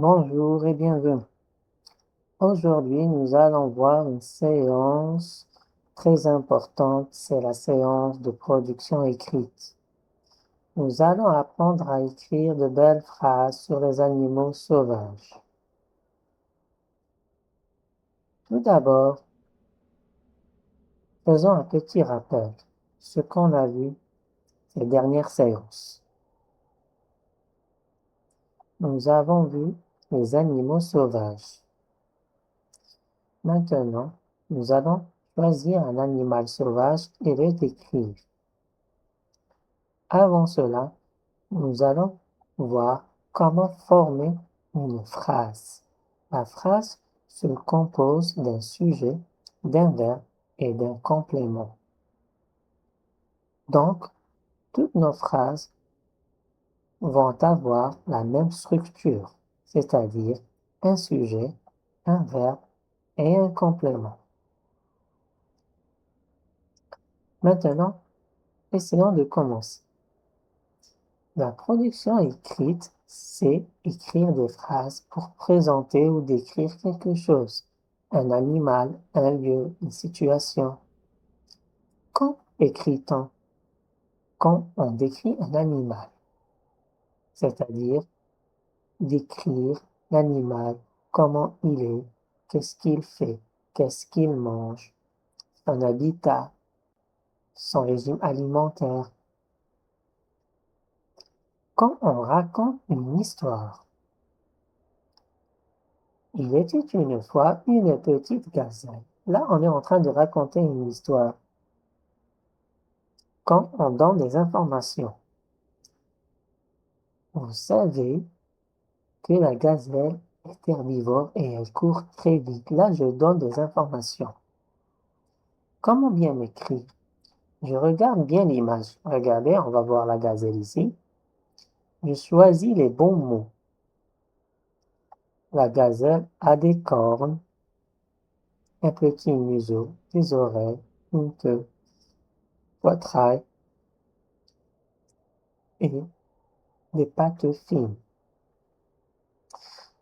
Bonjour et bienvenue. Aujourd'hui, nous allons voir une séance très importante, c'est la séance de production écrite. Nous allons apprendre à écrire de belles phrases sur les animaux sauvages. Tout d'abord, faisons un petit rappel, ce qu'on a vu ces dernières séances. Nous avons vu les animaux sauvages. Maintenant, nous allons choisir un animal sauvage et le décrire. Avant cela, nous allons voir comment former une phrase. La phrase se compose d'un sujet, d'un verbe et d'un complément. Donc, toutes nos phrases vont avoir la même structure, c'est-à-dire un sujet, un verbe et un complément. Maintenant, essayons de commencer. La production écrite, c'est écrire des phrases pour présenter ou décrire quelque chose, un animal, un lieu, une situation. Quand écrit-on? Quand on décrit un animal, c'est-à-dire décrire l'animal, comment il est, qu'est-ce qu'il fait, qu'est-ce qu'il mange, son habitat, son régime alimentaire. Quand on raconte une histoire, il était une fois une petite gazelle. Là, on est en train de raconter une histoire. Quand on donne des informations, vous savez que la gazelle est herbivore et elle court très vite. Là, je donne des informations. Comment bien écrire? Je regarde bien l'image. Regardez, on va voir la gazelle ici. Je choisis les bons mots. La gazelle a des cornes, un petit museau, des oreilles, une queue, poitrail et des pattes fines.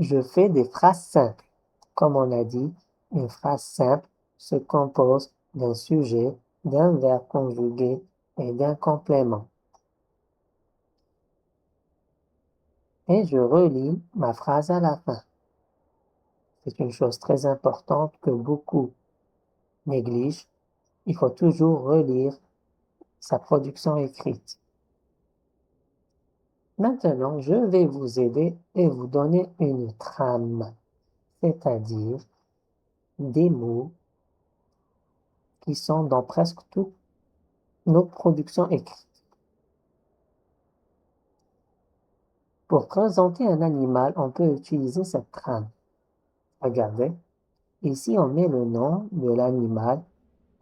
Je fais des phrases simples. Comme on a dit, une phrase simple se compose d'un sujet, d'un verbe conjugué et d'un complément. Et je relis ma phrase à la fin. C'est une chose très importante que beaucoup négligent. Il faut toujours relire sa production écrite. Maintenant, je vais vous aider et vous donner une trame, c'est-à-dire des mots qui sont dans presque toutes nos productions écrites. Pour présenter un animal, on peut utiliser cette trame. Regardez, ici on met le nom de l'animal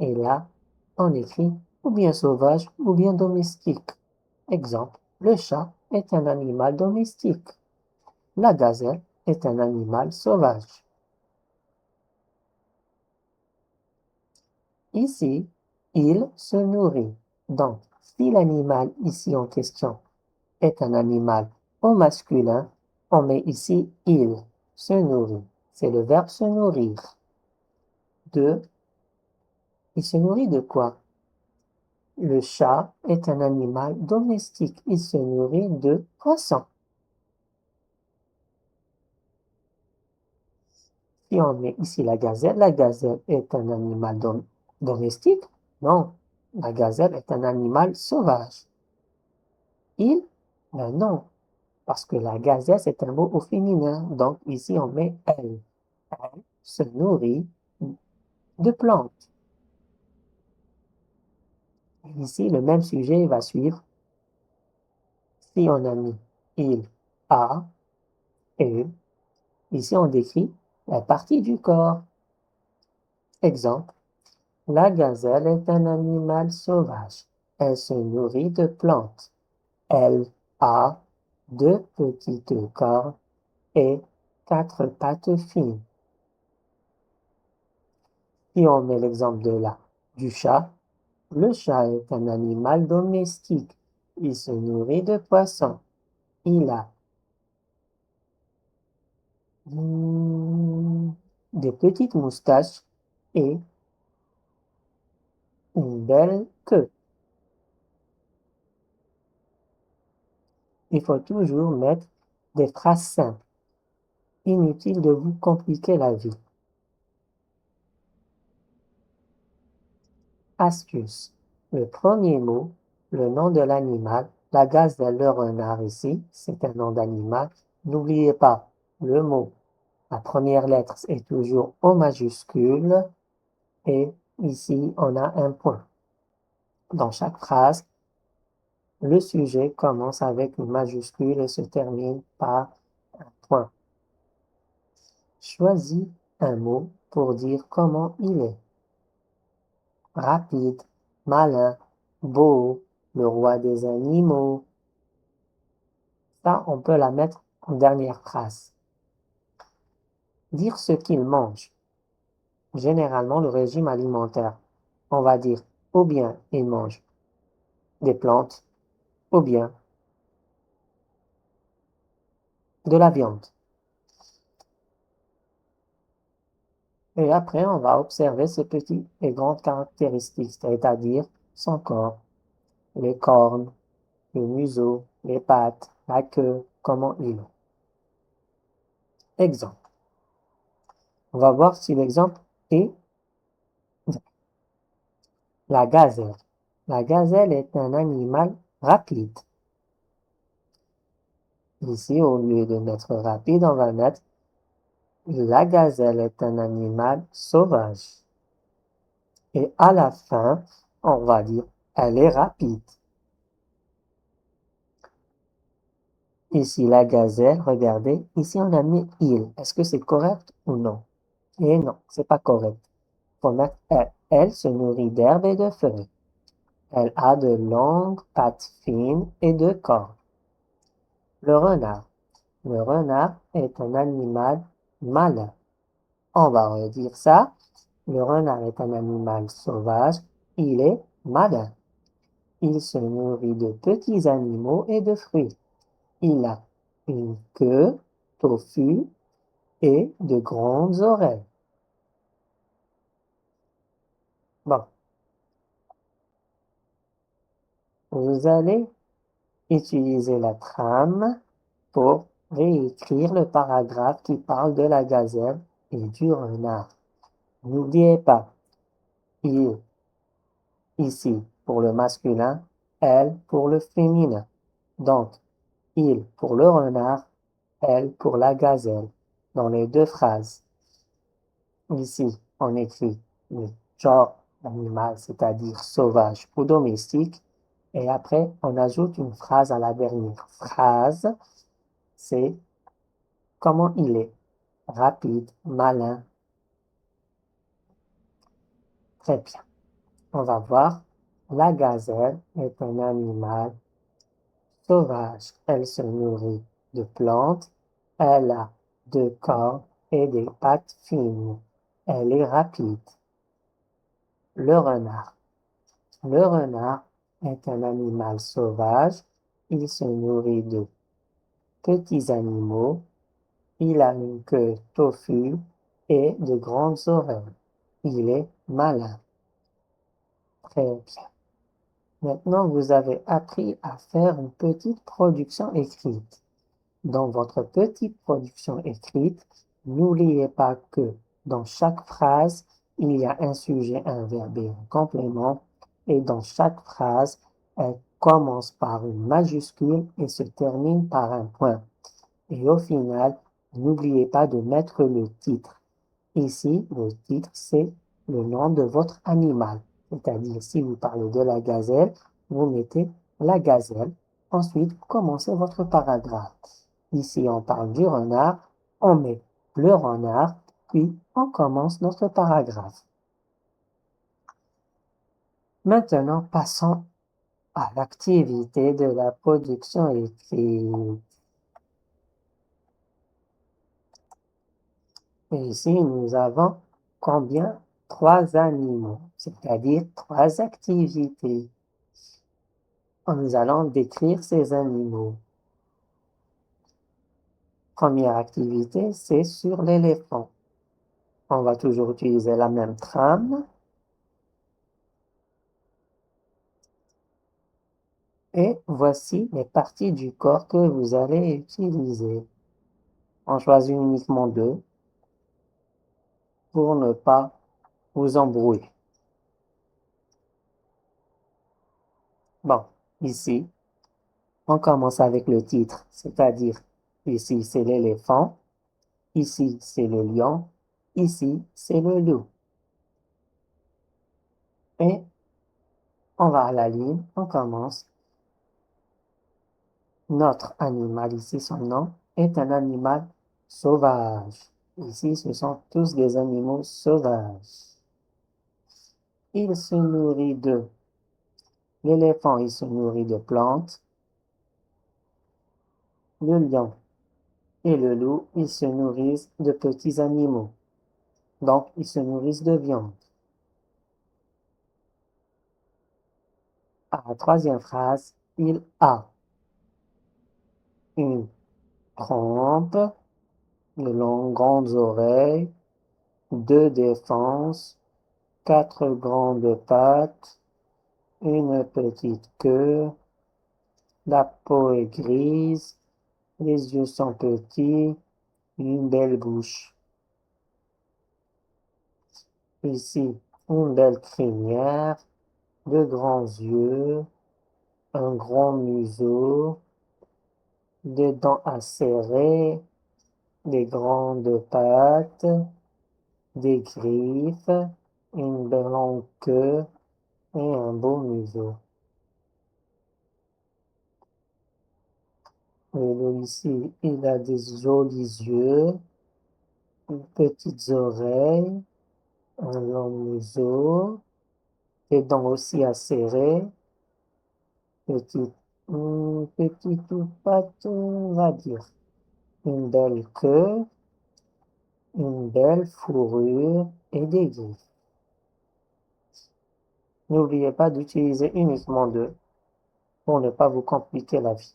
et là on écrit ou bien sauvage ou bien domestique. Exemple, le chat est un animal domestique. La gazelle est un animal sauvage. Ici, il se nourrit. Donc, si l'animal ici en question est un animal au masculin, on met ici il se nourrit. C'est le verbe se nourrir. 2. Il se nourrit de quoi? Le chat est un animal domestique. Il se nourrit de poissons. Si on met ici la gazelle est un animal domestique? Non, la gazelle est un animal sauvage. Il? Ben non, parce que la gazelle, c'est un mot au féminin. Donc ici, on met elle. Elle se nourrit de plantes. Ici, le même sujet va suivre. Si on a mis il, a, et, ici on décrit la partie du corps. Exemple, la gazelle est un animal sauvage. Elle se nourrit de plantes. Elle a deux petites cornes et quatre pattes fines. Si on met l'exemple du chat, le chat est un animal domestique. Il se nourrit de poissons. Il a Des petites moustaches et une belle queue. Il faut toujours mettre des phrases simples. Inutile de vous compliquer la vie. Astuce. Le premier mot, le nom de l'animal, la gazelle, le renard ici, c'est un nom d'animal. N'oubliez pas, le mot, la première lettre est toujours O majuscule et ici on a un point. Dans chaque phrase, le sujet commence avec une majuscule et se termine par un point. Choisis un mot pour dire comment il est. Rapide, malin, beau, le roi des animaux. Ça, on peut la mettre en dernière phrase. Dire ce qu'il mange. Généralement, le régime alimentaire. On va dire ou bien il mange des plantes ou bien de la viande. Et après, on va observer ses petites et grandes caractéristiques, c'est-à-dire son corps, les cornes, le museau, les pattes, la queue, comment il est. Exemple. On va voir si l'exemple est la gazelle. La gazelle est un animal rapide. Ici, au lieu de mettre rapide, on va mettre la gazelle est un animal sauvage. Et à la fin, on va dire elle est rapide. Ici, la gazelle, regardez, ici on a mis il. Est-ce que c'est correct ou non? Et non, c'est pas correct. Faut mettre elle. Elle se nourrit d'herbes et de feuilles. Elle a de longues pattes fines et de cornes. Le renard. Le renard est un animal malin. On va redire ça. Le renard est un animal sauvage. Il est malin. Il se nourrit de petits animaux et de fruits. Il a une queue touffue et de grandes oreilles. Bon, vous allez utiliser la trame pour réécrire le paragraphe qui parle de la gazelle et du renard. N'oubliez pas, il ici pour le masculin, elle pour le féminin. Donc, il pour le renard, elle pour la gazelle. Dans les deux phrases, ici, on écrit le genre animal, c'est-à-dire sauvage ou domestique, et après, on ajoute une phrase à la dernière phrase, c'est comment il est, rapide, malin. Très bien. On va voir. La gazelle est un animal sauvage. Elle se nourrit de plantes. Elle a deux cornes et des pattes fines. Elle est rapide. Le renard. Le renard est un animal sauvage. Il se nourrit de petits animaux. Il a une queue touffue et de grandes oreilles. Il est malin. Très bien. Maintenant, vous avez appris à faire une petite production écrite. Dans votre petite production écrite, n'oubliez pas que dans chaque phrase, il y a un sujet, un verbe et un complément. Et dans chaque phrase, elle commence par une majuscule et se termine par un point. Et au final, n'oubliez pas de mettre le titre. Ici, le titre, c'est le nom de votre animal. C'est-à-dire, si vous parlez de la gazelle, vous mettez la gazelle. Ensuite, vous commencez votre paragraphe. Ici, on parle du renard, on met le renard, puis on commence notre paragraphe. Maintenant, passons à l'activité de la production écrite. Et ici, nous avons combien? Trois animaux, c'est-à-dire trois activités. Nous allons décrire ces animaux. Première activité, c'est sur l'éléphant. On va toujours utiliser la même trame. Et voici les parties du corps que vous allez utiliser. On choisit uniquement deux pour ne pas vous embrouiller. Bon, ici, on commence avec le titre, c'est-à-dire ici c'est l'éléphant, ici c'est le lion, ici c'est le loup. Et on va à la ligne, on commence. Notre animal ici, son nom, est un animal sauvage. Ici, ce sont tous des animaux sauvages. Il se nourrit de L'éléphant, il se nourrit de plantes. Le lion et le loup, ils se nourrissent de petits animaux. Donc, ils se nourrissent de viande. À la troisième phrase, il a une trompe, de longues grandes oreilles, deux défenses, quatre grandes pattes, une petite queue, la peau est grise, les yeux sont petits, une belle bouche. Ici, une belle crinière, de grands yeux, un grand museau, des dents acérées, des grandes pattes, des griffes, une belle longue queue et un beau museau. Le loup ici, il a des jolis yeux, petites oreilles, un long museau, des dents aussi acérées, petite, petite patte, on va dire, une belle queue, une belle fourrure et des griffes. N'oubliez pas d'utiliser uniquement deux pour ne pas vous compliquer la vie.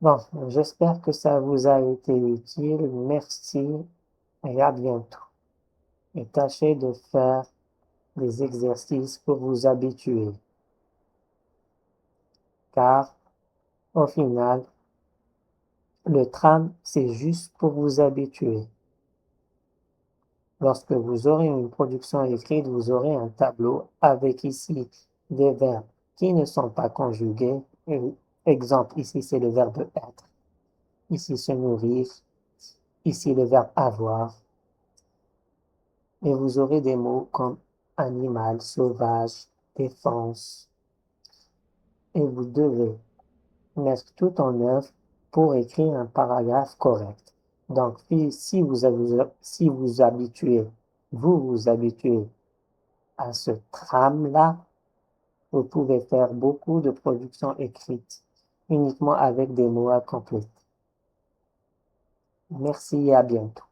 Bon, j'espère que ça vous a été utile. Merci et à bientôt. Et tâchez de faire des exercices pour vous habituer, car au final, le tram, c'est juste pour vous habituer. Lorsque vous aurez une production écrite, vous aurez un tableau avec ici des verbes qui ne sont pas conjugués. Exemple, ici c'est le verbe être, ici se nourrir, ici le verbe avoir. Et vous aurez des mots comme animal, sauvage, défense. Et vous devez mettre tout en œuvre pour écrire un paragraphe correct. Donc, si vous habituez, vous habituez à ce tram-là, vous pouvez faire beaucoup de productions écrites uniquement avec des mots à compléter. Merci et à bientôt.